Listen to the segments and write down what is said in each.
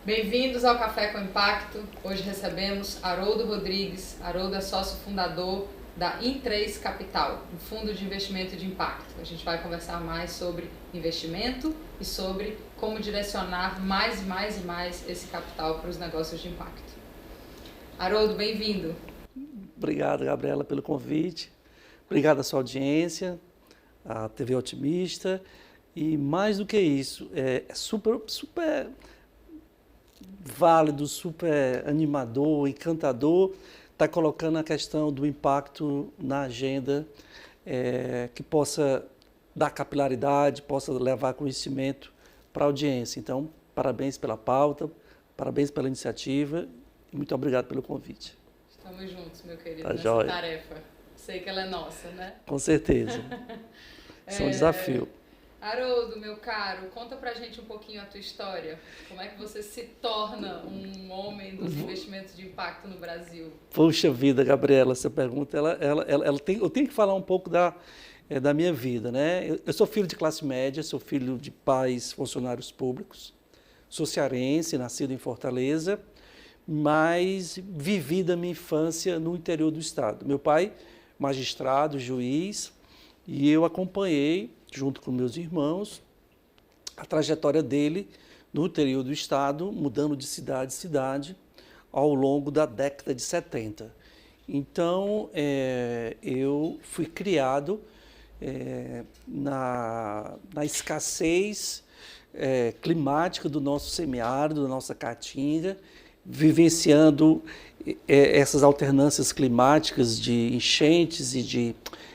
Bem-vindos ao Café com Impacto. Hoje recebemos Haroldo Rodrigues. Haroldo é sócio fundador da In3 Capital, um fundo de investimento de impacto. A gente vai conversar mais sobre investimento e sobre como direcionar mais e mais e mais esse capital para os negócios de impacto. Haroldo, bem-vindo. Obrigado, Gabriela, pelo convite. Obrigado à sua audiência, à TV Otimista. E mais do que isso, é super válido, super animador, encantador, estar colocando a questão do impacto na agenda, que possa dar capilaridade, possa levar conhecimento para a audiência. Então, parabéns pela pauta, parabéns pela iniciativa e muito obrigado pelo convite. Estamos juntos, meu querido, Tá nessa joia. tarefa. Sei que ela é nossa, né? Com certeza. Isso é um desafio. Haroldo, meu caro, conta pra gente um pouquinho a tua história. Como é que você se torna um homem dos investimentos de impacto no Brasil? Poxa vida, Gabriela, essa pergunta, eu tenho que falar um pouco da minha vida, né? Eu sou filho de classe média, sou filho de pais funcionários públicos, sou cearense, nascido em Fortaleza, mas vivi da minha infância no interior do estado. Meu pai, magistrado, juiz, e eu acompanhei, junto com meus irmãos, a trajetória dele no interior do estado, mudando de cidade em cidade, ao longo da década de 70. Então, eu fui criado na escassez climática do nosso semiárido, da nossa caatinga, vivenciando essas alternâncias climáticas de enchentes e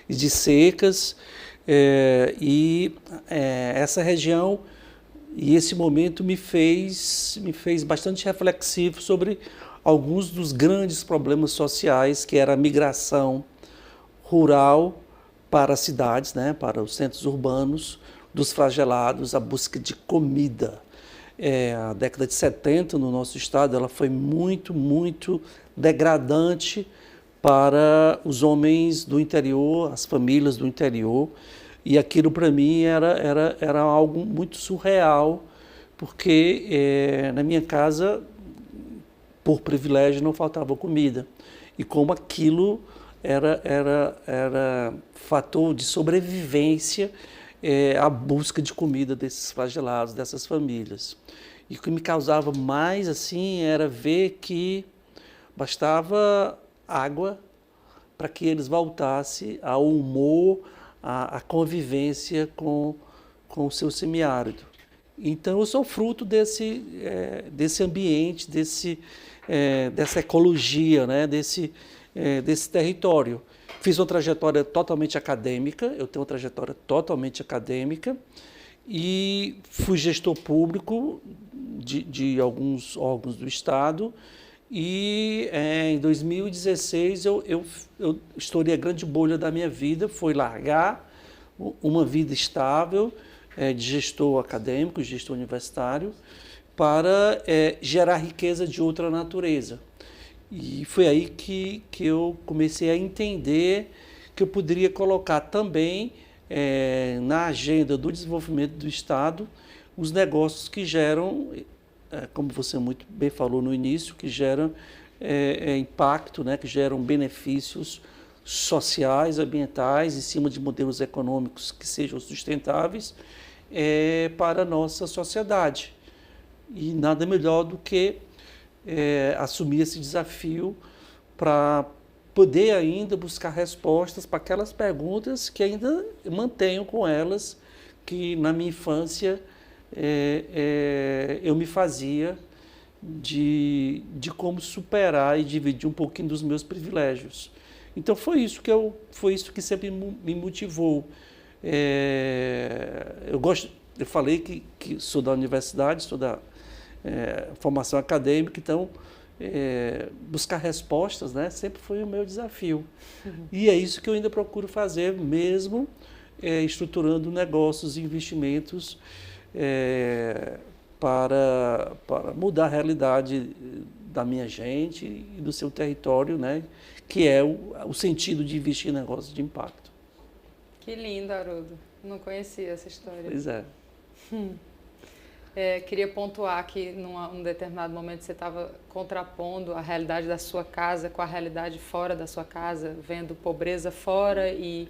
de secas, essa região e esse momento me fez bastante reflexivo sobre alguns dos grandes problemas sociais, que era a migração rural para as cidades, né, para os centros urbanos, dos flagelados, a busca de comida. A década de 70 no nosso estado ela foi muito degradante para os homens do interior, as famílias do interior, e aquilo para mim era algo muito surreal, porque na minha casa, por privilégio, não faltava comida, e como aquilo era fator de sobrevivência, a busca de comida desses flagelados, dessas famílias. E o que me causava mais assim era ver que bastava água para que eles voltassem ao humor, à convivência com o seu semiárido. Então eu sou fruto desse ambiente, dessa ecologia, né? desse território. Fiz uma trajetória totalmente acadêmica, eu tenho uma trajetória totalmente acadêmica e fui gestor público de alguns órgãos do Estado e em 2016 eu estourei a grande bolha da minha vida, foi largar uma vida estável de gestor acadêmico, gestor universitário, para gerar riqueza de outra natureza. E foi aí que eu comecei a entender que eu poderia colocar também na agenda do desenvolvimento do Estado os negócios que geram, como você muito bem falou no início, que geram impacto, né, que geram benefícios sociais, ambientais, em cima de modelos econômicos que sejam sustentáveis para a nossa sociedade. E nada melhor do que assumir esse desafio para poder ainda buscar respostas para aquelas perguntas que ainda mantenho com elas, que na minha infância eu me fazia de como superar e dividir um pouquinho dos meus privilégios. Então foi isso que sempre me motivou. Eu falei que sou da universidade, sou da formação acadêmica, então buscar respostas, né, sempre foi o meu desafio. E é isso que eu ainda procuro fazer, mesmo estruturando negócios e investimentos para mudar a realidade da minha gente e do seu território, né, que é o sentido de investir em negócios de impacto. Que lindo, Haroldo. Não conhecia essa história. Pois é. Queria pontuar que num determinado momento você estava contrapondo a realidade da sua casa com a realidade fora da sua casa, vendo pobreza fora e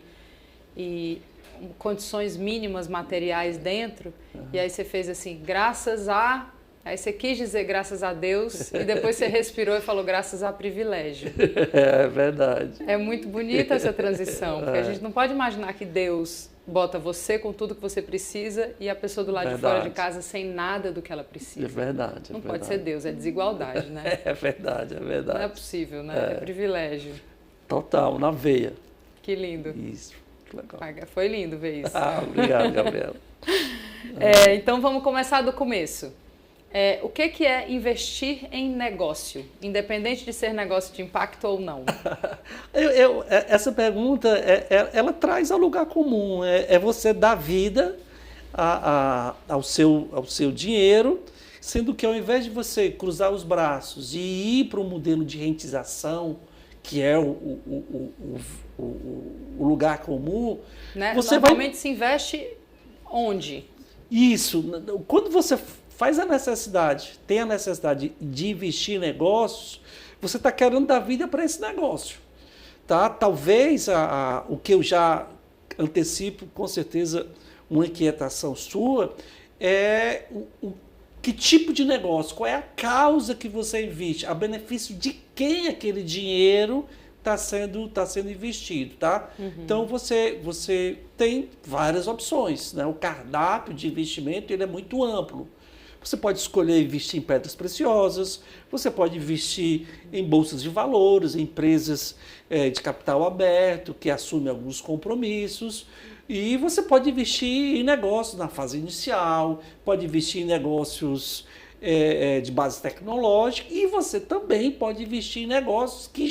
condições mínimas materiais dentro. E aí você fez assim, aí você quis dizer graças a Deus e depois você respirou e falou graças a privilégio. É verdade. É muito bonita essa transição, porque a gente não pode imaginar que Deus bota você com tudo que você precisa e a pessoa do lado de fora de casa sem nada do que ela precisa. É verdade. Não pode ser Deus, é desigualdade, né? É verdade, é verdade. Não é possível, né? É privilégio. Total, na veia. Que lindo. Isso, que legal. Foi lindo ver isso. Obrigado, Gabriela. Então vamos começar do começo. O que é investir em negócio, independente de ser negócio de impacto ou não? Essa pergunta, ela traz ao lugar comum, é você dar vida ao seu dinheiro, sendo que ao invés de você cruzar os braços e ir para um modelo de rentização, que é o lugar comum, né? Você normalmente se investe onde? Isso, quando você tem a necessidade de investir em negócios, você está querendo dar vida para esse negócio. Tá? Talvez o que eu já antecipo, com certeza, uma inquietação sua, é que tipo de negócio, qual é a causa que você investe, a benefício de quem aquele dinheiro está sendo investido. Tá? Então, você tem várias opções. Né? O cardápio de investimento ele é muito amplo. Você pode escolher investir em pedras preciosas, você pode investir em bolsas de valores, em empresas de capital aberto, que assumem alguns compromissos, e você pode investir em negócios na fase inicial, pode investir em negócios de base tecnológica, e você também pode investir em negócios que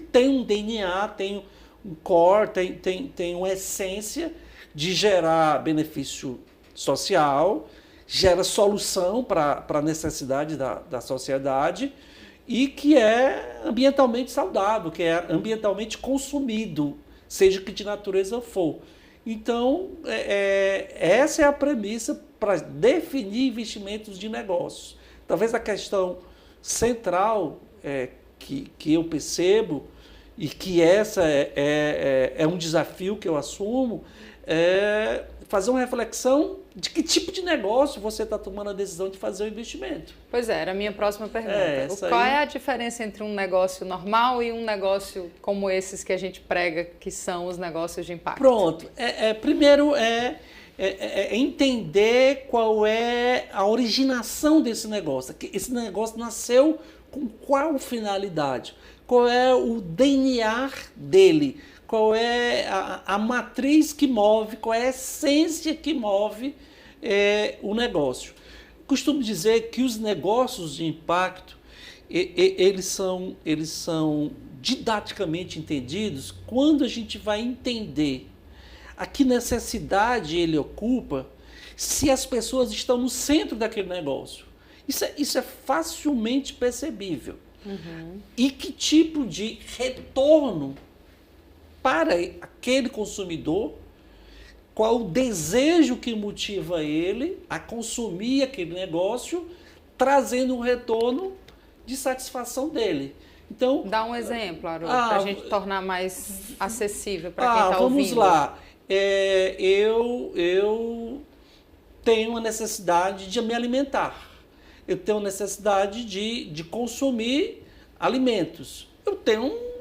têm um DNA, tem um core, tem uma essência de gerar benefício social, gera solução para a necessidade da sociedade e que é ambientalmente saudável, que é ambientalmente consumido, seja que de natureza for. Então, essa é a premissa para definir investimentos de negócios. Talvez a questão central que eu percebo e que essa é um desafio que eu assumo, é fazer uma reflexão de que tipo de negócio você está tomando a decisão de fazer o investimento. Pois era a minha próxima pergunta. Qual é a diferença entre um negócio normal e um negócio como esses que a gente prega, que são os negócios de impacto? Pronto. Primeiro entender qual é a originação desse negócio. Esse negócio nasceu com qual finalidade? Qual é o DNA dele? Qual é a matriz que move, qual é a essência que move o negócio. Costumo dizer que os negócios de impacto, eles são didaticamente entendidos quando a gente vai entender a que necessidade ele ocupa, se as pessoas estão no centro daquele negócio. Isso é facilmente percebível. E que tipo de retorno para aquele consumidor, qual o desejo que motiva ele a consumir aquele negócio, trazendo um retorno de satisfação dele. Então, dá um exemplo, Haroldo, para a gente tornar mais acessível para quem está ouvindo. Vamos lá. Eu tenho uma necessidade de me alimentar. Eu tenho necessidade de consumir alimentos.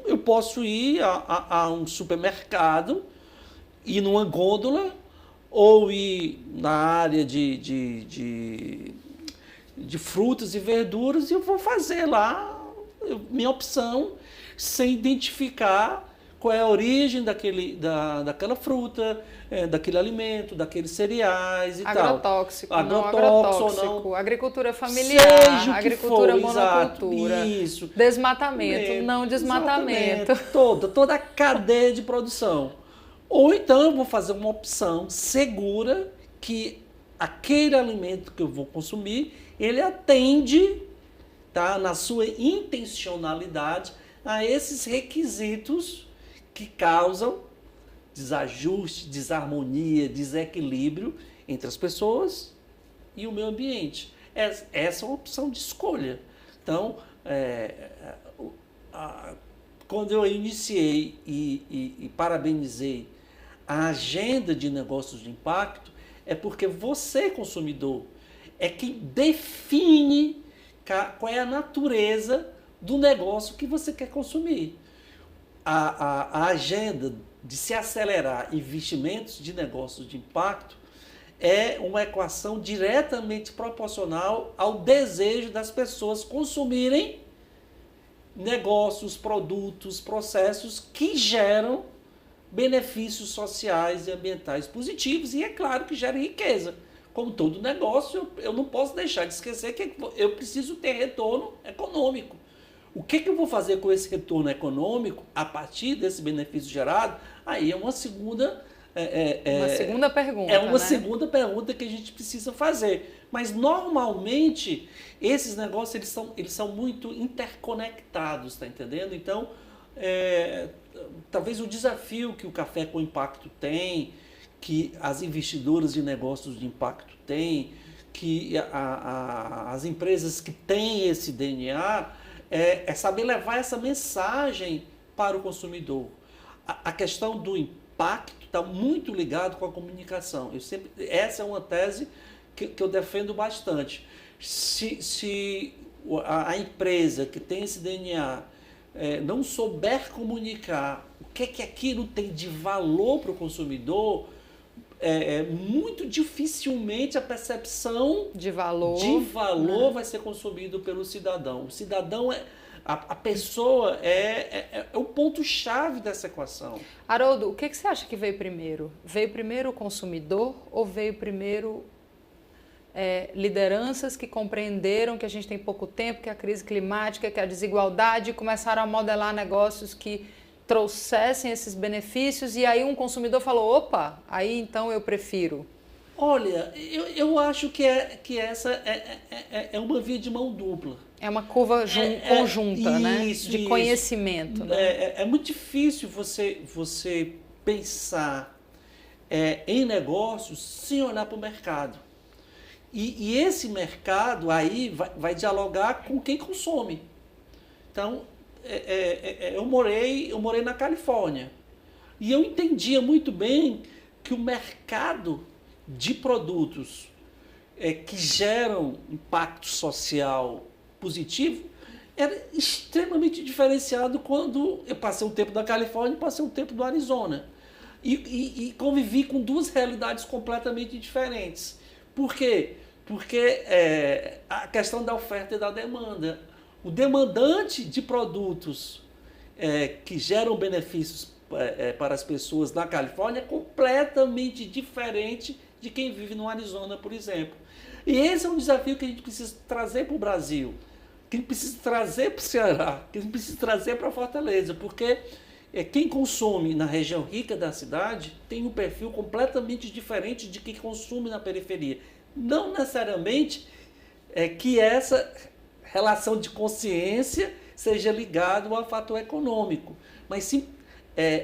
Eu posso ir a um supermercado, ir numa gôndola ou ir na área de frutas e verduras e eu vou fazer lá minha opção sem identificar qual é a origem daquela fruta, daquele alimento, daqueles cereais e agrotóxico, tal. Agrotóxico, ou não. Agricultura familiar, agricultura monocultura, isso. Desmatamento, não desmatamento. Toda a cadeia de produção. Ou então eu vou fazer uma opção segura que aquele alimento que eu vou consumir, ele atende, tá, na sua intencionalidade a esses requisitos que causam desajuste, desarmonia, desequilíbrio entre as pessoas e o meio ambiente. Essa é uma opção de escolha. Então, quando eu iniciei e parabenizei a agenda de negócios de impacto, é porque você, consumidor, é quem define qual é a natureza do negócio que você quer consumir. A agenda de se acelerar investimentos de negócios de impacto é uma equação diretamente proporcional ao desejo das pessoas consumirem negócios, produtos, processos que geram benefícios sociais e ambientais positivos e, é claro, que geram riqueza. Como todo negócio, eu não posso deixar de esquecer que eu preciso ter retorno econômico. O que eu vou fazer com esse retorno econômico a partir desse benefício gerado? Aí é uma segunda... uma segunda pergunta. É uma segunda pergunta que a gente precisa fazer. Mas, normalmente, esses negócios eles são muito interconectados, tá entendendo? Então, talvez o desafio que o Café com Impacto tem, que as investidoras de negócios de impacto têm, que as empresas que têm esse DNA, é saber levar essa mensagem para o consumidor. A questão do impacto está muito ligado com a comunicação. Essa é uma tese que eu defendo bastante. Se a empresa que tem esse DNA não souber comunicar o que aquilo tem de valor para o consumidor, muito dificilmente a percepção de valor vai ser consumido pelo cidadão. O cidadão a pessoa é o ponto-chave dessa equação. Haroldo, o que você acha que veio primeiro? Veio primeiro o consumidor ou veio primeiro lideranças que compreenderam que a gente tem pouco tempo, que a crise climática, que a desigualdade, e começaram a modelar negócios que trouxessem esses benefícios, e aí um consumidor falou, opa, aí então eu prefiro? Olha, eu acho que essa é uma via de mão dupla. É uma curva conjunta, né? Isso, de conhecimento. Né? É muito difícil você pensar em negócios sem olhar para o mercado. E esse mercado aí vai dialogar com quem consome. Então, eu morei na Califórnia e eu entendia muito bem que o mercado de produtos que geram impacto social positivo era extremamente diferenciado quando eu passei um tempo na Califórnia e passei um tempo no Arizona. E convivi com duas realidades completamente diferentes. Por quê? Porque a questão da oferta e da demanda. O demandante de produtos que geram benefícios para as pessoas na Califórnia é completamente diferente de quem vive no Arizona, por exemplo. E esse é um desafio que a gente precisa trazer para o Brasil, que a gente precisa trazer para o Ceará, que a gente precisa trazer para Fortaleza, porque quem consome na região rica da cidade tem um perfil completamente diferente de quem consome na periferia. Não necessariamente que essa relação de consciência seja ligada ao fator econômico, mas sim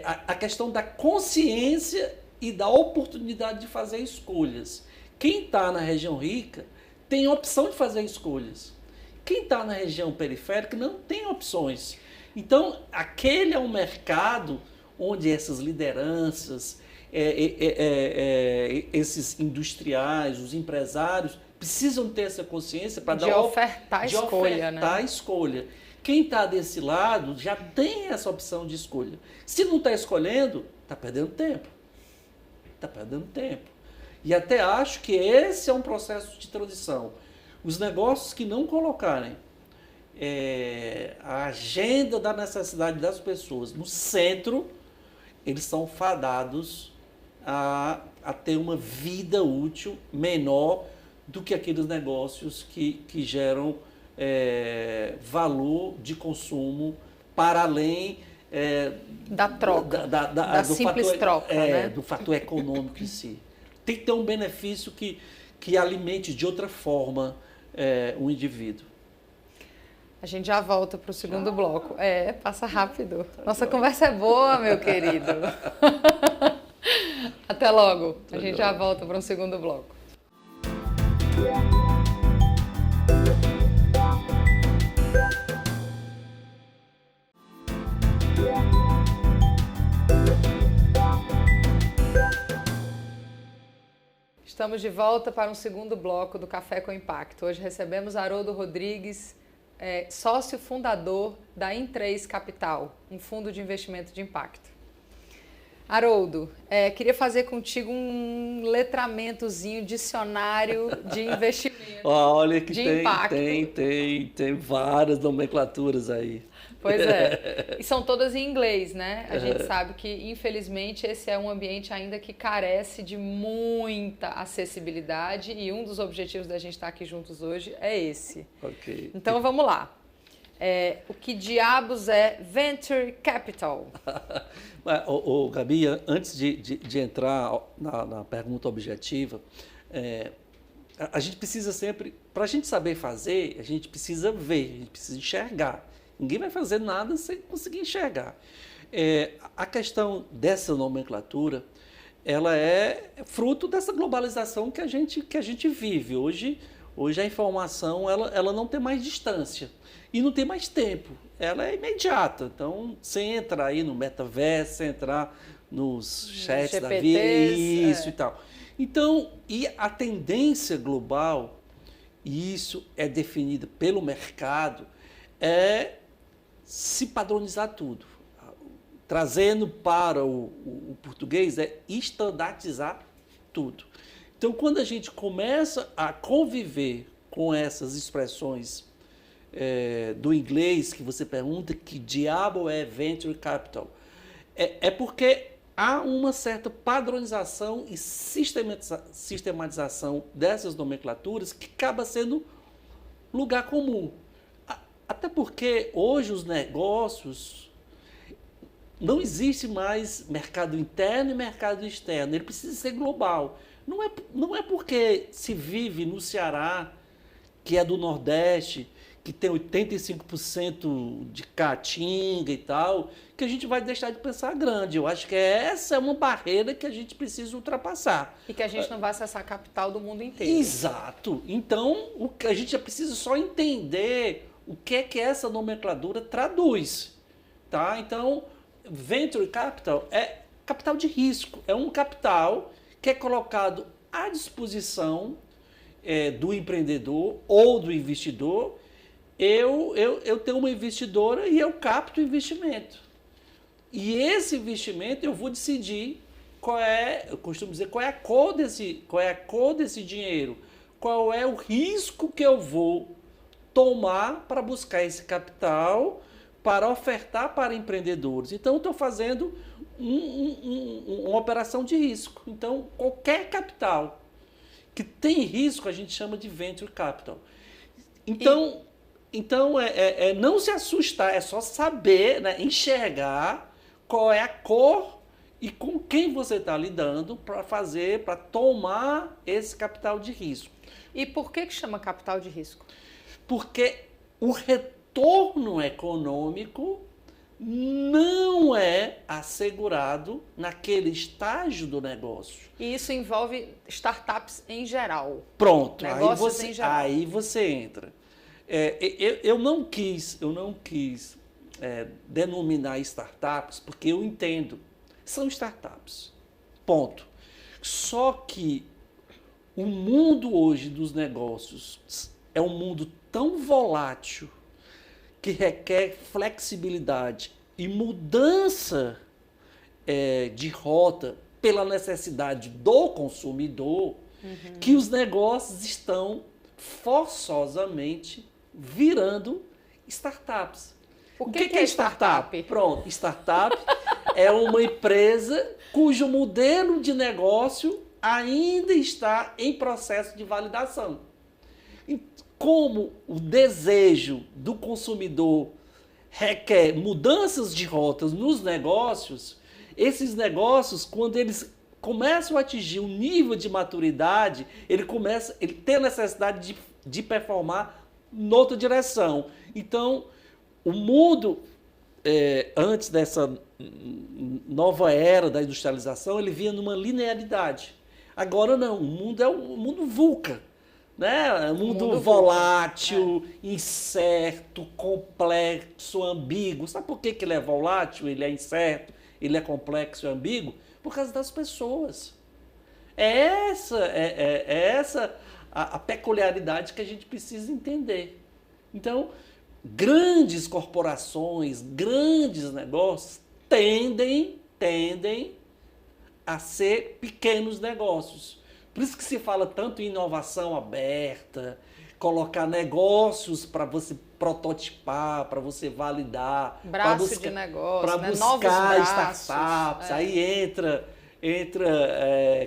a questão da consciência e da oportunidade de fazer escolhas. Quem está na região rica tem a opção de fazer escolhas. Quem está na região periférica não tem opções. Então, aquele é um mercado onde essas lideranças, esses industriais, os empresários, precisam ter essa consciência para dar ofertar a escolha. Quem está desse lado já tem essa opção de escolha. Se não está escolhendo, está perdendo tempo. Está perdendo tempo. E até acho que esse é um processo de transição. Os negócios que não colocarem a agenda da necessidade das pessoas no centro, eles são fadados a ter uma vida útil menor do que aqueles negócios que geram valor de consumo para além da troca, da simples troca, né? Do fator econômico em si. Tem que ter um benefício que alimente de outra forma o indivíduo. A gente já volta para o segundo bloco. Passa rápido. Nossa conversa é boa, meu querido. Até logo. A gente já volta para um segundo bloco. Estamos de volta para um segundo bloco do Café com Impacto. Hoje recebemos Haroldo Rodrigues, sócio fundador da In3 Capital, um fundo de investimento de impacto. Haroldo, queria fazer contigo um letramentozinho, dicionário de investimento. Olha que de impacto. Tem várias nomenclaturas aí. Pois é, e são todas em inglês, né? A gente sabe que, infelizmente, esse é um ambiente ainda que carece de muita acessibilidade e um dos objetivos da gente estar aqui juntos hoje é esse. Ok. Então, vamos lá. O que diabos é Venture Capital? Gabi, antes de entrar na pergunta objetiva, a gente precisa sempre, para a gente saber fazer, a gente precisa ver, a gente precisa enxergar. Ninguém vai fazer nada sem conseguir enxergar. A questão dessa nomenclatura, ela é fruto dessa globalização que a gente vive. Hoje a informação ela não tem mais distância e não tem mais tempo. Ela é imediata. Então, você entra aí no metaverso, você entrar nos chats GPTs, da vida, isso e tal. Então, e a tendência global, e isso é definida pelo mercado, é se padronizar tudo. Trazendo para o português é estandartizar tudo. Então, quando a gente começa a conviver com essas expressões do inglês, que você pergunta que diabo é Venture Capital, é porque há uma certa padronização e sistematização dessas nomenclaturas que acaba sendo lugar comum. Até porque hoje os negócios, não existe mais mercado interno e mercado externo, ele precisa ser global. Não é porque se vive no Ceará, que é do Nordeste, que tem 85% de caatinga e tal, que a gente vai deixar de pensar grande. Eu acho que essa é uma barreira que a gente precisa ultrapassar. E que a gente não vai acessar a capital do mundo inteiro. Exato. Então, a gente já precisa só entender o que é essa nomenclatura traduz, tá? Então, Venture Capital é capital de risco, é um capital que é colocado à disposição do empreendedor ou do investidor. Eu tenho uma investidora e eu capto o investimento. E esse investimento eu vou decidir eu costumo dizer, qual é a cor desse dinheiro, qual é o risco que eu vou tomar para buscar esse capital, para ofertar para empreendedores. Então, estou fazendo uma operação de risco. Então, qualquer capital que tem risco, a gente chama de Venture Capital. Então, não se assustar, é só saber, né, enxergar qual é a cor e com quem você está lidando para tomar esse capital de risco. E por que chama capital de risco? Porque o retorno econômico não é assegurado naquele estágio do negócio. E isso envolve startups em geral. Pronto, negócios em geral. Aí você entra. Eu não quis denominar startups porque eu entendo. São startups. Ponto. Só que o mundo hoje dos negócios é um mundo tão volátil que requer flexibilidade e mudança de rota pela necessidade do consumidor, que os negócios estão forçosamente virando startups. O que é startup? Pronto, startup é uma empresa cujo modelo de negócio ainda está em processo de validação. Como o desejo do consumidor requer mudanças de rotas nos negócios, esses negócios, quando eles começam a atingir um nível de maturidade, ele tem a necessidade de performar noutra direção. Então, o mundo, antes dessa nova era da industrialização, ele vinha numa linearidade. Agora não, o mundo é o mundo VUCA. né? Mundo volátil, incerto, complexo, ambíguo. Sabe por que ele é volátil, ele é incerto, ele é complexo e ambíguo? Por causa das pessoas. É essa a peculiaridade que a gente precisa entender. Então, grandes corporações, grandes negócios tendem a ser pequenos negócios. Por isso que se fala tanto em inovação aberta, colocar negócios para você prototipar, para você validar, braço de negócio, para buscar startups. Aí entra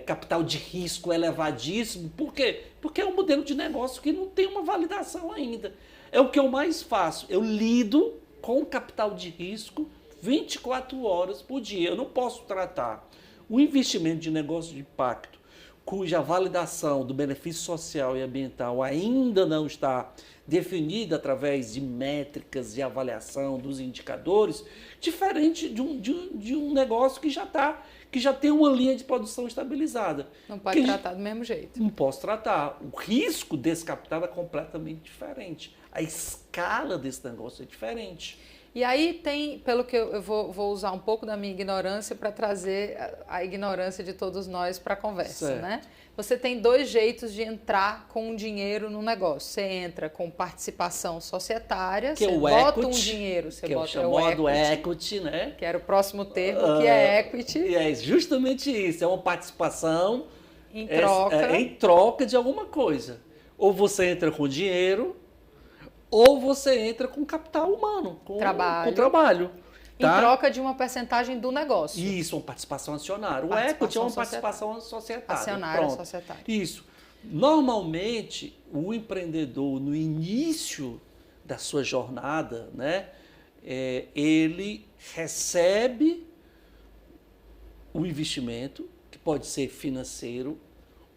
capital de risco elevadíssimo. Por quê? Porque é um modelo de negócio que não tem uma validação ainda. É o que eu mais faço. Eu lido com capital de risco 24 horas por dia. Eu não posso tratar um investimento de negócio de impacto cuja validação do benefício social e ambiental ainda não está definida através de métricas de avaliação dos indicadores, diferente de um negócio que já tem uma linha de produção estabilizada. Não pode tratar do mesmo jeito. Não posso tratar. O risco desse capital é completamente diferente. A escala desse negócio é diferente. E aí tem, pelo que eu vou usar um pouco da minha ignorância para trazer a ignorância de todos nós para a conversa, certo, né? Você tem dois jeitos de entrar com dinheiro no negócio. Você entra com participação societária, que você bota um dinheiro, você bota o chamado equity, né? Que era o próximo termo, que é equity. E é justamente isso, é uma participação em troca. Em troca de alguma coisa. Ou você entra com dinheiro, ou você entra com capital humano, com trabalho. Tá? Em troca de uma percentagem do negócio. Isso, uma participação acionária. O equity é uma participação societária. Acionária societária. Isso. Normalmente, o empreendedor, no início da sua jornada, né, ele recebe o investimento, que pode ser financeiro,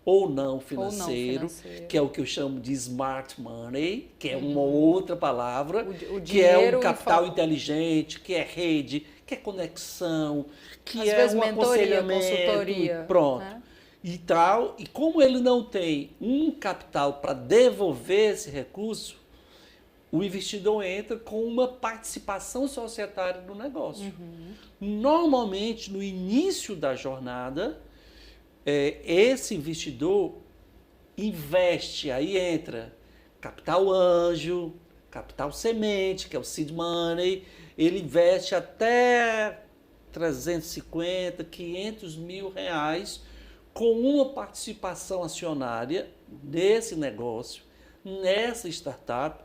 ou não financeiro, que é o que eu chamo de smart money, que é uma outra palavra, que é um capital inteligente, que é rede, que é conexão, que às vezes mentoria, consultoria. Pronto. Né? E tal. E como ele não tem um capital para devolver esse recurso, o investidor entra com uma participação societária no negócio. Normalmente, no início da jornada, esse investidor investe, aí entra capital anjo, capital semente, que é o seed money, ele investe até 350, 500 mil reais com uma participação acionária nesse negócio, nessa startup,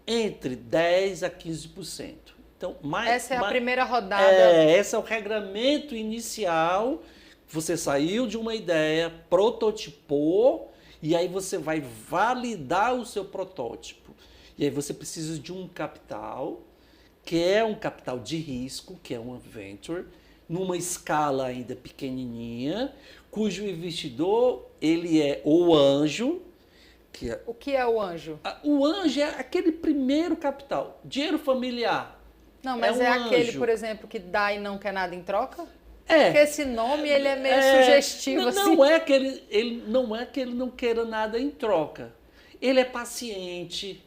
entre 10% a 15%. Então, essa é a primeira rodada. Esse é o regramento inicial. Você saiu de uma ideia, prototipou, e aí você vai validar o seu protótipo. E aí você precisa de um capital, que é um capital de risco, que é uma venture, numa escala ainda pequenininha, cujo investidor ele é o anjo. O que é o anjo? O anjo é aquele primeiro capital, dinheiro familiar. Não, mas é aquele, por exemplo, que dá e não quer nada em troca? Porque esse nome ele é meio sugestivo. Não é que ele não queira nada em troca. Ele é paciente.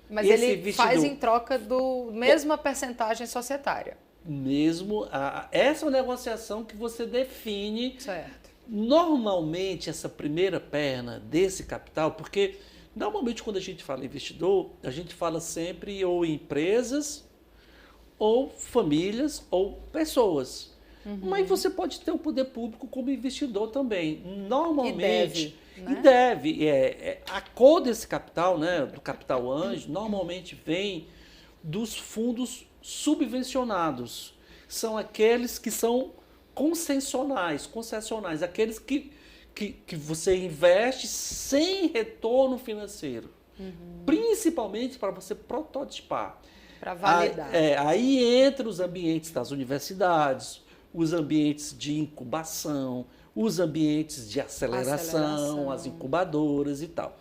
Mas ele faz em troca do mesma percentagem societária. Essa é uma negociação que você define. Certo. Normalmente, essa primeira perna desse capital, porque normalmente quando a gente fala investidor, a gente fala sempre ou em empresas, ou famílias, ou pessoas. Mas você pode ter o poder público como investidor também. Normalmente. E deve. A cor desse capital, né, do capital anjo, normalmente vem dos fundos subvencionados. São aqueles que são concessionais, aqueles que você investe sem retorno financeiro. Principalmente para você prototipar. Para validar. Aí entra os ambientes das universidades, os ambientes de incubação, os ambientes de aceleração, as incubadoras e tal.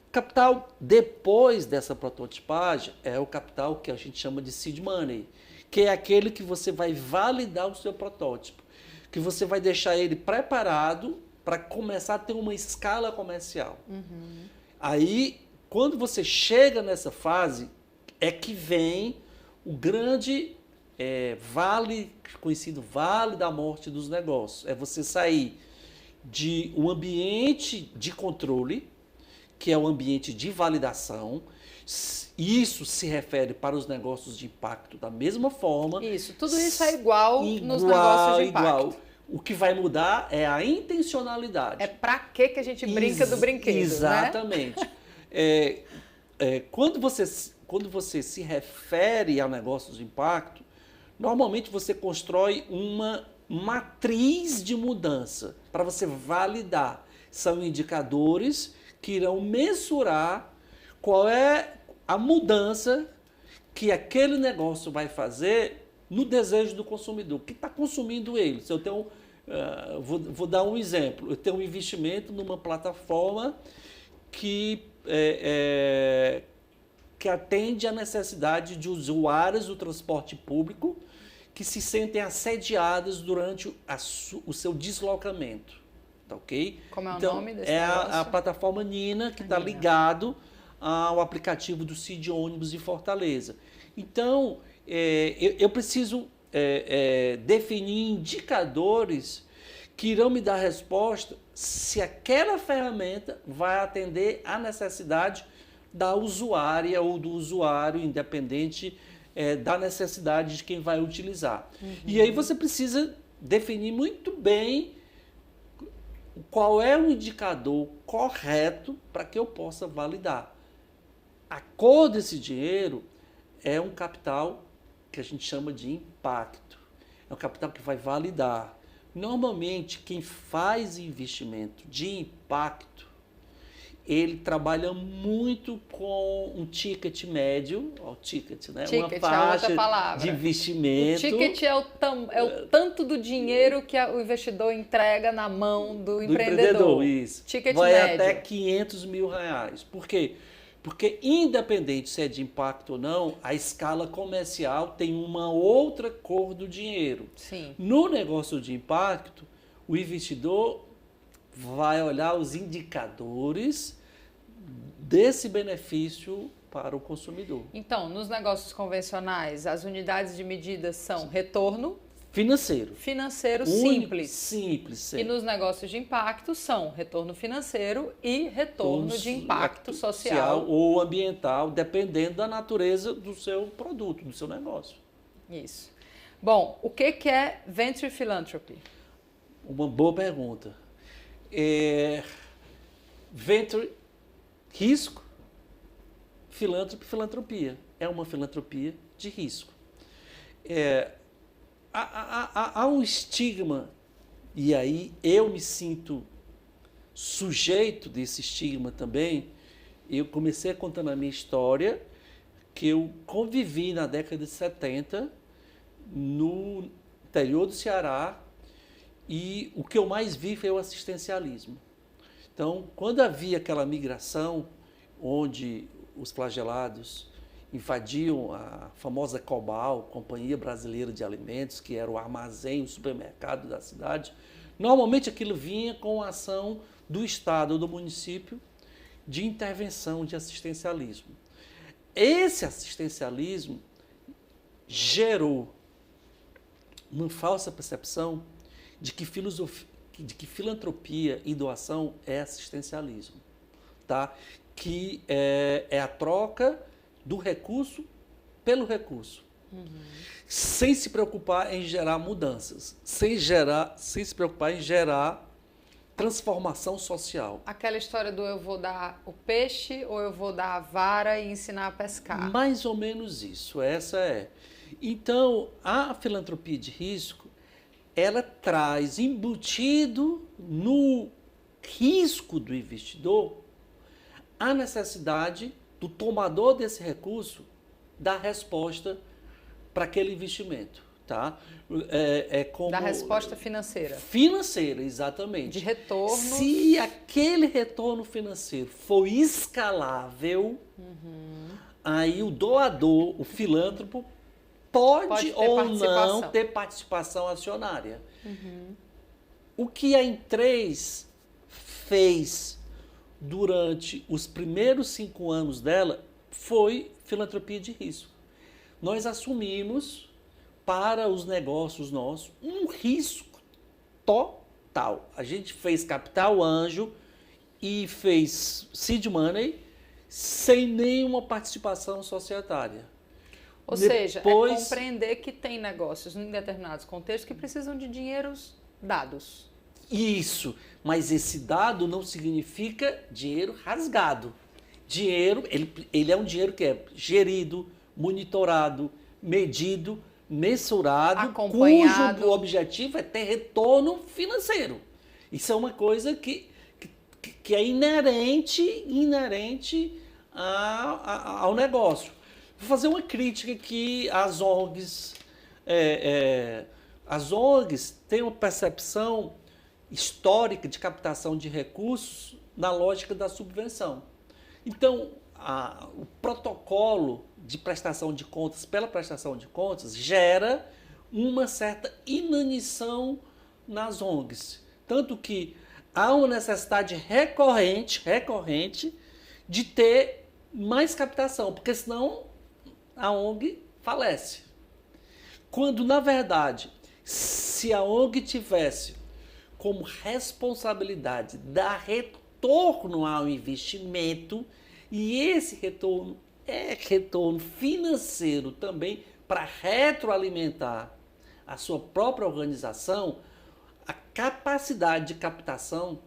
O capital, depois dessa prototipagem, é o capital que a gente chama de seed money, que é aquele que você vai validar o seu protótipo, que você vai deixar ele preparado para começar a ter uma escala comercial. Aí, quando você chega nessa fase, é que vem o grande vale, conhecido vale da morte dos negócios. É você sair de um ambiente de controle, que é o ambiente de validação. Isso se refere para os negócios de impacto da mesma forma. Isso, tudo isso é igual nos negócios de impacto. Igual. O que vai mudar é a intencionalidade. É para que a gente brinca do brinquedo, exatamente. Né? Quando você se refere a negócios de impacto, normalmente você constrói uma matriz de mudança para você validar. São indicadores que irão mensurar qual é a mudança que aquele negócio vai fazer no desejo do consumidor, que está consumindo ele. Se eu tenho, vou dar um exemplo, eu tenho um investimento numa plataforma que atende à necessidade de usuários do transporte público que se sentem assediados durante o seu deslocamento. Tá, ok? Como é o nome desse negócio? É a plataforma Nina, que está ligado ao aplicativo do Cid Ônibus de Fortaleza. Então, eu preciso definir indicadores que irão me dar resposta se aquela ferramenta vai atender à necessidade da usuária ou do usuário, independente da necessidade de quem vai utilizar. Uhum. E aí você precisa definir muito bem qual é o indicador correto para que eu possa validar. A cor desse dinheiro é um capital que a gente chama de impacto. É um capital que vai validar. Normalmente, quem faz investimento de impacto, ele trabalha muito com um ticket médio, o ticket, né? Ticket, uma faixa é outra palavra. De investimento. O ticket é o tanto do dinheiro que o investidor entrega na mão do empreendedor. Isso. Ticket vai médio. Até R$500 mil. Por quê? Porque independente se é de impacto ou não, a escala comercial tem uma outra cor do dinheiro. Sim. No negócio de impacto, o investidor vai olhar os indicadores desse benefício para o consumidor. Então, nos negócios convencionais, as unidades de medida são retorno financeiro simples. E nos negócios de impacto são retorno financeiro e retorno de impacto social ou ambiental, dependendo da natureza do seu produto, do seu negócio. Isso. Bom, o que é Venture Philanthropy? Uma boa pergunta. Venture, risco, filantropia. É uma filantropia de risco. Há um estigma, e aí eu me sinto sujeito desse estigma também. Eu comecei contando a minha história, que eu convivi na década de 70 no interior do Ceará, e o que eu mais vi foi o assistencialismo. Então, quando havia aquela migração, onde os flagelados invadiam a famosa Cobal, Companhia Brasileira de Alimentos, que era o armazém, o supermercado da cidade, normalmente aquilo vinha com a ação do Estado ou do município de intervenção, de assistencialismo. Esse assistencialismo gerou uma falsa percepção de que filantropia e doação é assistencialismo, tá? Que é a troca do recurso pelo recurso, sem se preocupar em gerar mudanças, sem se preocupar em gerar transformação social. Aquela história do eu vou dar o peixe ou eu vou dar a vara e ensinar a pescar. Mais ou menos isso, essa é. Então, a filantropia de risco, ela traz embutido no risco do investidor a necessidade do tomador desse recurso dar resposta para aquele investimento, tá? Da resposta financeira. Financeira, exatamente. De retorno. Se aquele retorno financeiro for escalável, aí o doador, o filântropo, pode ou não ter participação acionária. O que a Em3 fez durante os primeiros 5 anos dela, foi filantropia de risco. Nós assumimos para os negócios nossos um risco total. A gente fez capital anjo e fez seed money sem nenhuma participação societária. Ou seja, é compreender que tem negócios em determinados contextos que precisam de dinheiros dados. Isso, mas esse dado não significa dinheiro rasgado. Dinheiro, ele é um dinheiro que é gerido, monitorado, medido, mensurado, acompanhado, cujo objetivo é ter retorno financeiro. Isso é uma coisa que é inerente ao negócio. Vou fazer uma crítica aqui às ONGs. As ONGs têm uma percepção histórica de captação de recursos na lógica da subvenção. Então, o protocolo de prestação de contas pela prestação de contas gera uma certa inanição nas ONGs. Tanto que há uma necessidade recorrente de ter mais captação, porque senão a ONG falece. Quando, na verdade, se a ONG tivesse como responsabilidade dar retorno ao investimento, e esse retorno é retorno financeiro também para retroalimentar a sua própria organização, a capacidade de captação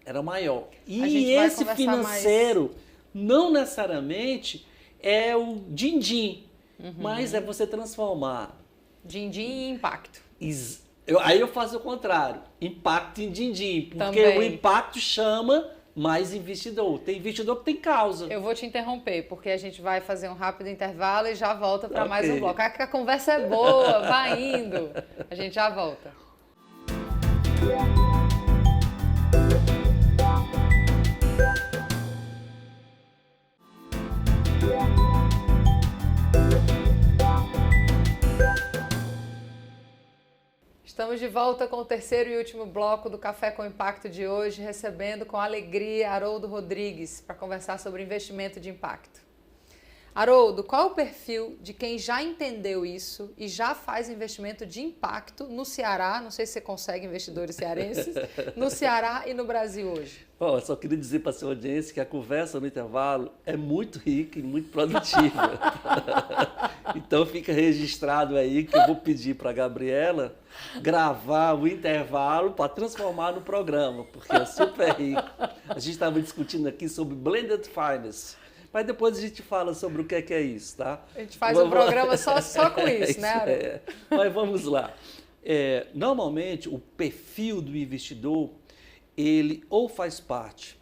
era maior. E esse financeiro não necessariamente é o din-din, mas é você transformar din-din em impacto. Aí eu faço o contrário, impacto em din-din, porque também. O impacto chama mais investidor. Tem investidor que tem causa. Eu vou te interromper, porque a gente vai fazer um rápido intervalo e já volta para mais um bloco. A conversa é boa, vai indo. A gente já volta. Estamos de volta com o terceiro e último bloco do Café com Impacto de hoje, recebendo com alegria Haroldo Rodrigues para conversar sobre investimento de impacto. Haroldo, qual é o perfil de quem já entendeu isso e já faz investimento de impacto no Ceará? Não sei se você consegue investidores cearenses, no Ceará e no Brasil hoje. Bom, eu só queria dizer para a sua audiência que a conversa no intervalo é muito rica e muito produtiva. Então fica registrado aí que eu vou pedir para a Gabriela gravar o intervalo para transformar no programa, porque é super rico. A gente estava discutindo aqui sobre Blended Finance. Mas depois a gente fala sobre o que é isso, tá? A gente faz um programa só com isso, né, Haroldo? Mas vamos lá. Normalmente, o perfil do investidor, ele ou faz parte...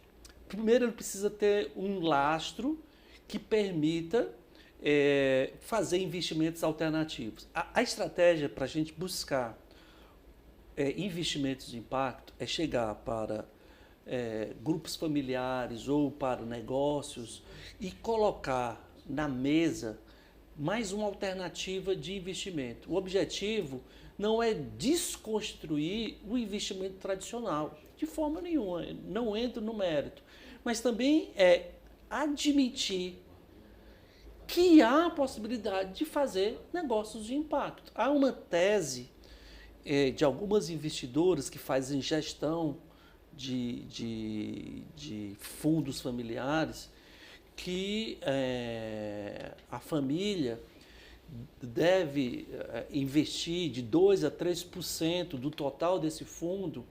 Primeiro, ele precisa ter um lastro que permita fazer investimentos alternativos. A estratégia para a gente buscar investimentos de impacto é chegar para grupos familiares ou para negócios e colocar na mesa mais uma alternativa de investimento. O objetivo não é desconstruir o investimento tradicional, de forma nenhuma, não entro no mérito, mas também é admitir que há a possibilidade de fazer negócios de impacto. Há uma tese de algumas investidoras que fazem gestão de fundos familiares que a família deve investir de 2% a 3% do total desse fundo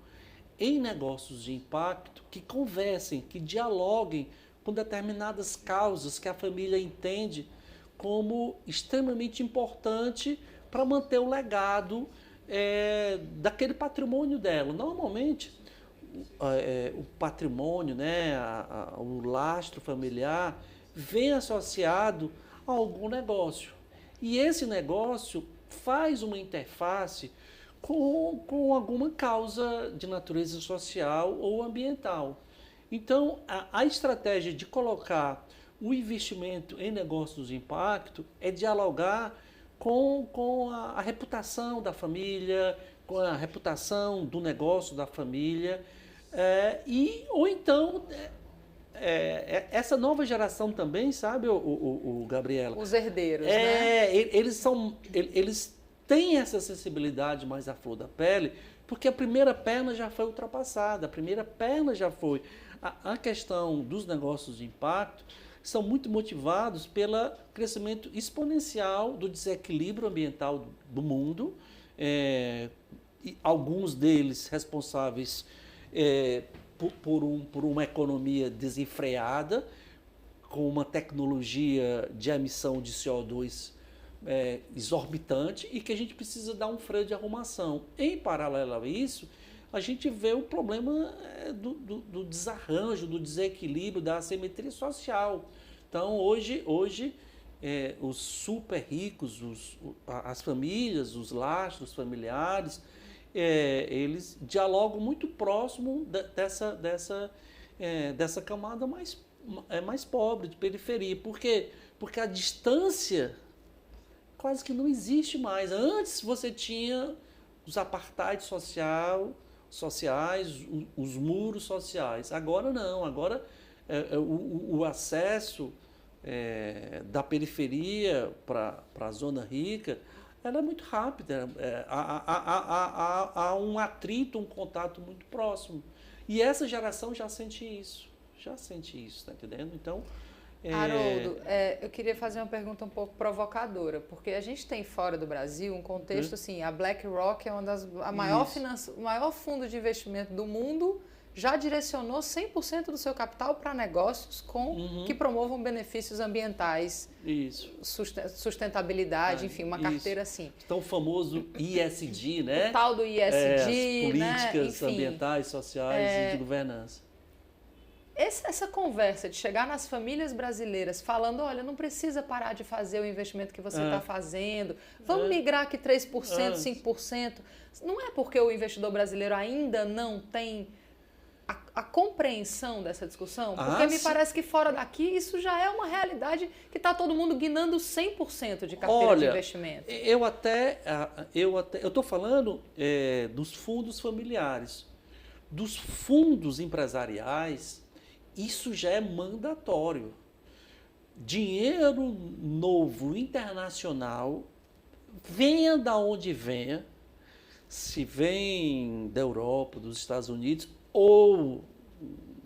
em negócios de impacto que conversem, que dialoguem com determinadas causas que a família entende como extremamente importante para manter o legado daquele patrimônio dela. Normalmente, o patrimônio, né, o lastro familiar, vem associado a algum negócio. E esse negócio faz uma interface com alguma causa de natureza social ou ambiental. Então, a estratégia de colocar o investimento em negócios de impacto é dialogar com a reputação da família, com a reputação do negócio da família, ou então essa nova geração também, sabe, o Gabriela? Os herdeiros, né? Eles têm essa sensibilidade mais à flor da pele, porque a primeira perna já foi ultrapassada, a primeira perna já foi. A questão dos negócios de impacto são muito motivados pelo crescimento exponencial do desequilíbrio ambiental do mundo, e alguns deles responsáveis por uma economia desenfreada, com uma tecnologia de emissão de CO2 exorbitante e que a gente precisa dar um freio de arrumação. Em paralelo a isso, a gente vê o problema do desarranjo, do desequilíbrio, da assimetria social. Então, hoje os super ricos, as famílias, os lastros familiares, eles dialogam muito próximo dessa camada mais pobre, de periferia. Por quê? Porque a distância quase que não existe mais. Antes você tinha os apartheid sociais, os muros sociais. Agora não. Agora o acesso da periferia para a zona rica, ela é muito rápida. Há um atrito, um contato muito próximo. E essa geração já sente isso. Tá entendendo? Então, Haroldo, eu queria fazer uma pergunta um pouco provocadora, porque a gente tem fora do Brasil um contexto assim, a BlackRock é o maior fundo de investimento do mundo, já direcionou 100% do seu capital para negócios que promovam benefícios ambientais, sustentabilidade, enfim, uma carteira assim. Então o famoso ISD, né? O tal do ISD, as políticas ambientais, sociais e de governança. Essa conversa de chegar nas famílias brasileiras falando, olha, não precisa parar de fazer o investimento que você está fazendo, vamos migrar aqui 3%, 5%. Não é porque o investidor brasileiro ainda não tem a compreensão dessa discussão? Porque me parece que fora daqui isso já é uma realidade que está todo mundo guinando 100% de carteira de investimento. Eu estou falando dos fundos familiares. Dos fundos empresariais, isso já é mandatório. Dinheiro novo, internacional, venha da onde venha, se vem da Europa, dos Estados Unidos ou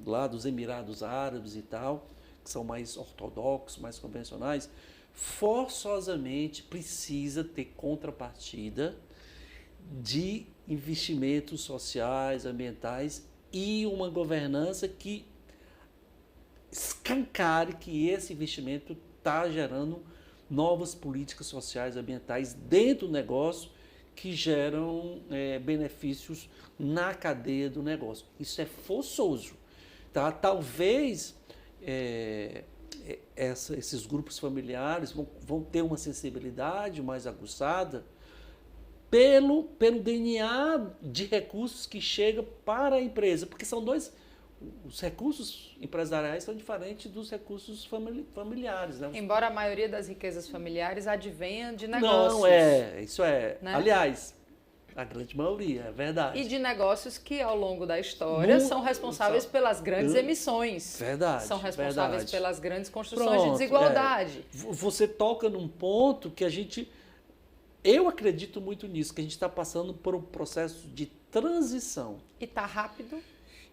lá dos Emirados Árabes e tal, que são mais ortodoxos, mais convencionais, forçosamente precisa ter contrapartida de investimentos sociais, ambientais e uma governança que escancare que esse investimento está gerando novas políticas sociais, ambientais dentro do negócio que geram benefícios na cadeia do negócio. Isso é forçoso. Tá? Talvez esses grupos familiares vão ter uma sensibilidade mais aguçada pelo DNA de recursos que chega para a empresa, porque são os recursos empresariais são diferentes dos recursos familiares. Né? Embora a maioria das riquezas familiares advenha de negócios. Não, isso é. Né? Aliás, a grande maioria, é verdade. E de negócios que, ao longo da história, são responsáveis pelas grandes emissões. Verdade. São responsáveis pelas grandes construções de desigualdade. Você toca num ponto que eu acredito muito nisso, que a gente está passando por um processo de transição. E está rápido?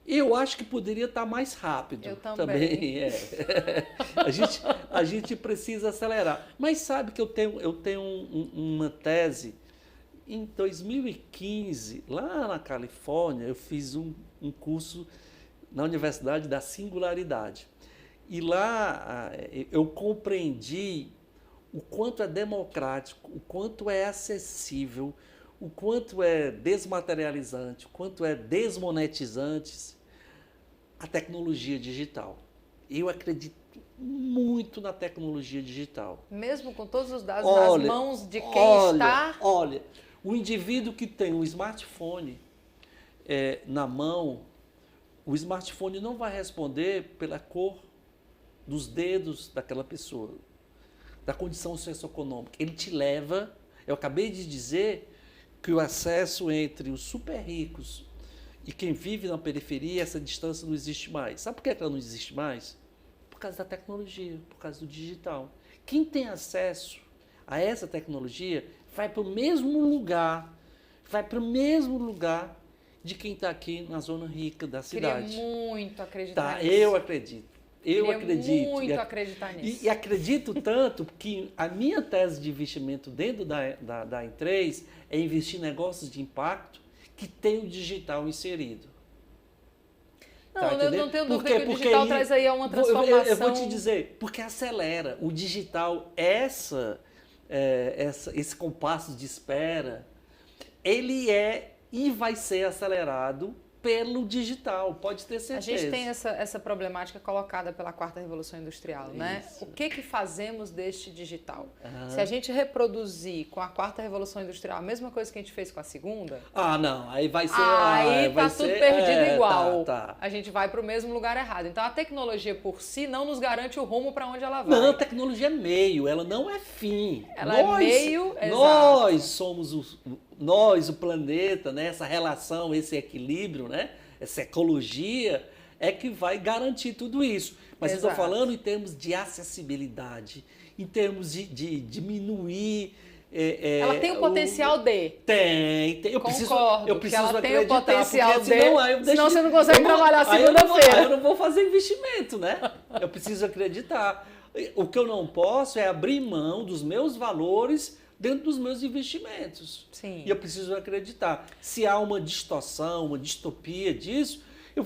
Eu acho que poderia estar mais rápido. Eu também. A gente precisa acelerar. Mas sabe que eu tenho uma tese. Em 2015, lá na Califórnia, eu fiz um curso na Universidade da Singularidade. E lá eu compreendi o quanto é democrático, o quanto é acessível, o quanto é desmaterializante, o quanto é desmonetizante a tecnologia digital. Eu acredito muito na tecnologia digital. Mesmo com todos os dados nas mãos de quem está... Olha, o indivíduo que tem um smartphone na mão, o smartphone não vai responder pela cor dos dedos daquela pessoa, da condição socioeconômica. Ele te leva... Eu acabei de dizer que o acesso entre os super ricos E quem vive na periferia, essa distância não existe mais. Sabe por que ela não existe mais? Por causa da tecnologia, por causa do digital. Quem tem acesso a essa tecnologia vai para o mesmo lugar, de quem está aqui na zona rica da cidade. Queria muito acreditar Tá, nisso. eu acredito. Eu acredito. Muito acreditar nisso. E acredito tanto que a minha tese de investimento dentro da Em3 é investir em negócios de impacto que tem o digital inserido. Não, Tá, eu não tenho dúvida que o digital traz aí uma transformação. Eu vou te dizer, porque acelera. O digital, esse compasso de espera, ele é e vai ser acelerado pelo digital, pode ter certeza. A gente tem essa problemática colocada pela quarta revolução industrial, né? O que fazemos deste digital? Se a gente reproduzir com a quarta revolução industrial a mesma coisa que a gente fez com a segunda... Ah, não, aí vai ser... Aí vai tá tudo ser, perdido igual. Tá. A gente vai para o mesmo lugar errado. Então a tecnologia por si não nos garante o rumo para onde ela vai. Não, a tecnologia é meio, ela não é fim. Ela é meio, nós somos o planeta, né? Essa relação, esse equilíbrio, né? Essa ecologia é que vai garantir tudo isso. Mas Exato. eu estou falando em termos de acessibilidade, em termos de diminuir... ela tem o potencial de... Tem. Eu Concordo, preciso ela tem o acreditar, potencial porque senão você não consegue trabalhar segunda-feira. Eu não vou fazer investimento, né? Eu preciso acreditar. O que eu não posso é abrir mão dos meus valores dentro dos meus investimentos. Sim. E eu preciso acreditar. Se há uma distorção, uma distopia disso, eu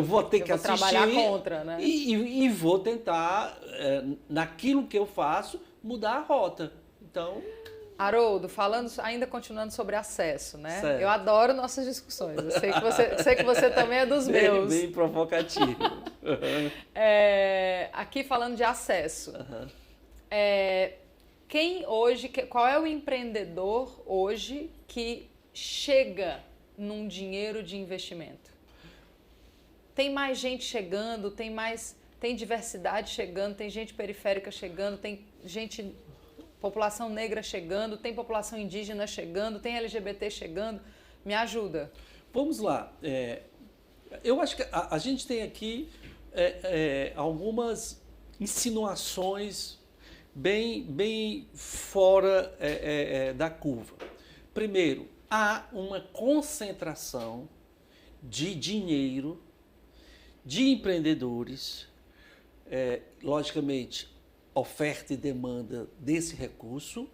vou ter que assistir. Trabalhar contra, né? E vou tentar, naquilo que eu faço, mudar a rota. Então... Haroldo, ainda continuando sobre acesso, né? Certo. Eu adoro nossas discussões. Eu sei que você também é dos meus. Bem provocativo. Aqui falando de acesso. Uhum. Qual é o empreendedor hoje que chega num dinheiro de investimento? Tem mais gente chegando, tem diversidade chegando, tem gente periférica chegando, tem população negra chegando, tem população indígena chegando, tem LGBT chegando. Me ajuda. Vamos lá. Eu acho que a gente tem aqui algumas insinuações bem fora da curva. Primeiro, há uma concentração de dinheiro, de empreendedores, logicamente, oferta e demanda desse recurso,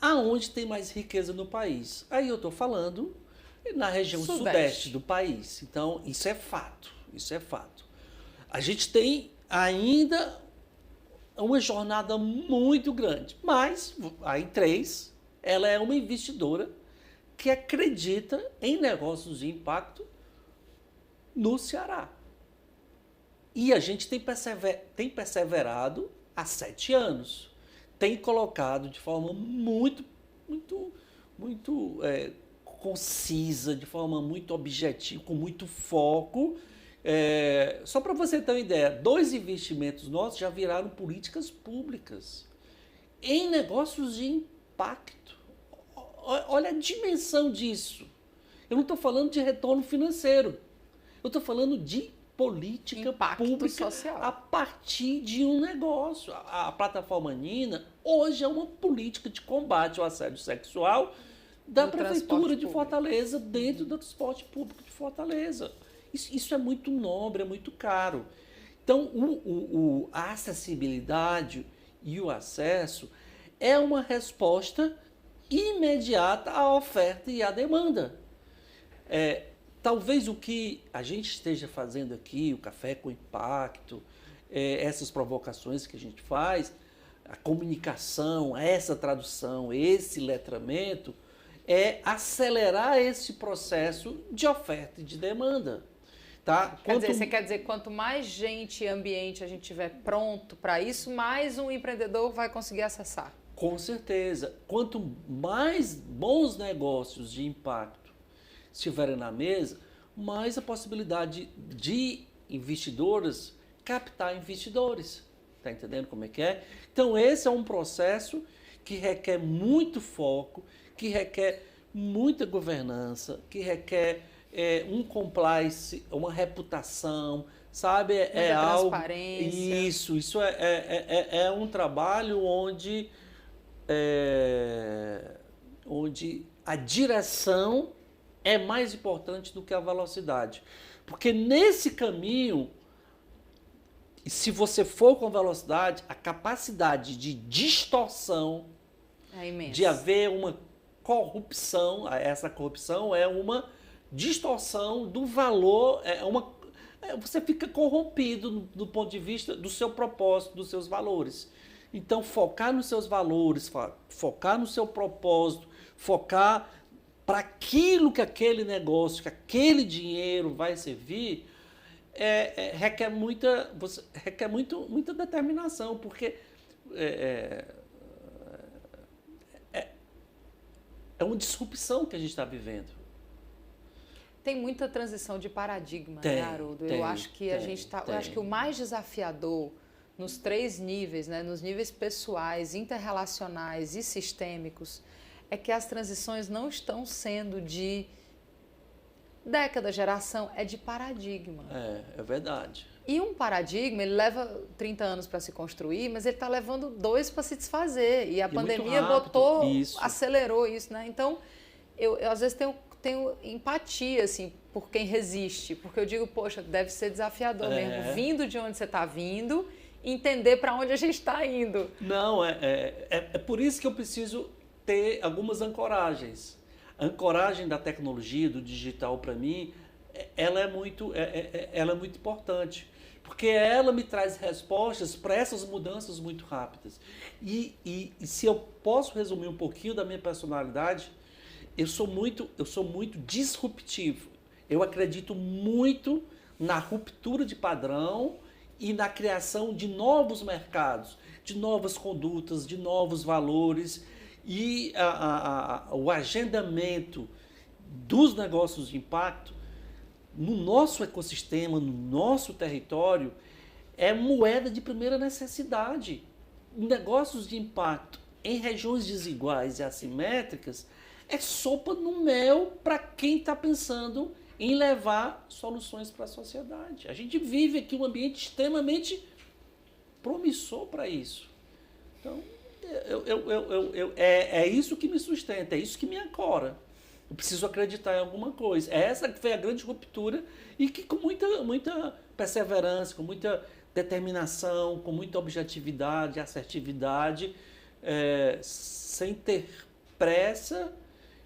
aonde tem mais riqueza no país. Aí eu estou falando na região sudeste do país. Então, isso é fato. A gente tem ainda uma jornada muito grande, mas a Em3, ela é uma investidora que acredita em negócios de impacto no Ceará. E a gente tem perseverado há 7 anos. Tem colocado de forma muito concisa, de forma muito objetiva, com muito foco. Só para você ter uma ideia, 2 investimentos nossos já viraram políticas públicas em negócios de impacto. Olha a dimensão disso. Eu não estou falando de retorno financeiro. Eu estou falando de política pública social a partir de um negócio. A plataforma Nina hoje é uma política de combate ao assédio sexual da Prefeitura de Fortaleza, dentro do transporte público de Fortaleza. Isso é muito nobre, é muito caro. Então, a acessibilidade e o acesso é uma resposta imediata à oferta e à demanda. Talvez o que a gente esteja fazendo aqui, o Café com Impacto, essas provocações que a gente faz, a comunicação, essa tradução, esse letramento, é acelerar esse processo de oferta e de demanda. Tá? Você quer dizer, quanto mais gente e ambiente a gente tiver pronto para isso, mais um empreendedor vai conseguir acessar. Com certeza. Quanto mais bons negócios de impacto estiverem na mesa, mais a possibilidade de investidoras captar investidores. Está entendendo como é que é? Então, esse é um processo que requer muito foco, que requer muita governança, que requer um compliance, uma reputação, sabe? É Muita algo. transparência. Isso é um trabalho onde a direção é mais importante do que a velocidade. Porque nesse caminho, se você for com velocidade, a capacidade de distorção, É imenso. de haver uma corrupção, essa corrupção é uma distorção do valor, você fica corrompido do ponto de vista do seu propósito, dos seus valores. Então, focar nos seus valores, focar no seu propósito, focar para aquilo que aquele negócio, que aquele dinheiro vai servir, requer muita determinação, porque é uma disrupção que a gente está vivendo. Tem muita transição de paradigma, Tem, né, Haroldo? tem, Eu acho que a gente tá, eu acho que o mais desafiador nos 3 níveis, né, nos níveis pessoais, interrelacionais e sistêmicos, é que as transições não estão sendo de década, geração, é de paradigma. É verdade. E um paradigma, ele leva 30 anos para se construir, mas ele está levando 2 para se desfazer. E a pandemia botou, acelerou isso, né? Então, eu às vezes tenho empatia, assim, por quem resiste. Porque eu digo, poxa, deve ser desafiador mesmo. Vindo de onde você está vindo, entender para onde a gente está indo. Não, é por isso que eu preciso ter algumas ancoragens. A ancoragem da tecnologia, do digital, para mim, ela é muito importante, porque ela me traz respostas para essas mudanças muito rápidas. E se eu posso resumir um pouquinho da minha personalidade, eu sou muito disruptivo. Eu acredito muito na ruptura de padrão e na criação de novos mercados, de novas condutas, de novos valores. E o agendamento dos negócios de impacto no nosso ecossistema, no nosso território, é moeda de primeira necessidade. Negócios de impacto em regiões desiguais e assimétricas é sopa no mel para quem está pensando em levar soluções para a sociedade. A gente vive aqui um ambiente extremamente promissor para isso. Então, é isso que me sustenta, é isso que me ancora. Eu preciso acreditar em alguma coisa. Essa foi a grande ruptura e que com muita perseverança, com muita determinação, com muita objetividade, assertividade, sem ter pressa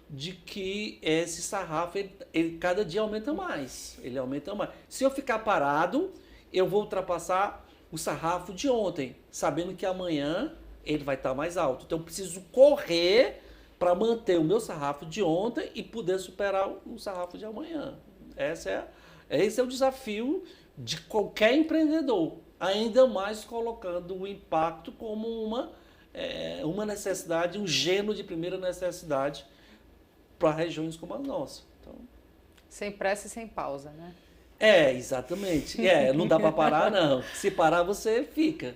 de que esse sarrafo, ele cada dia aumenta mais. Ele aumenta mais. Se eu ficar parado, eu vou ultrapassar o sarrafo de ontem, sabendo que amanhã ele vai estar mais alto. Então eu preciso correr para manter o meu sarrafo de ontem e poder superar o sarrafo de amanhã. Esse é o desafio de qualquer empreendedor, ainda mais colocando o impacto como uma necessidade, um gênero de primeira necessidade para regiões como a nossa. Então, sem pressa e sem pausa, né? Exatamente. Não dá para parar, não. Se parar, você fica.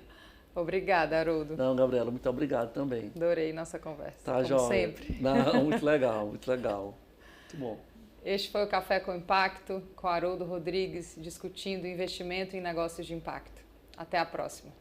Obrigada, Haroldo. Não, Gabriela, muito obrigado também. Adorei nossa conversa, tá, como joia. sempre. Não, muito legal, muito legal. Muito bom. Este foi o Café com Impacto, com Haroldo Rodrigues, discutindo investimento em negócios de impacto. Até a próxima.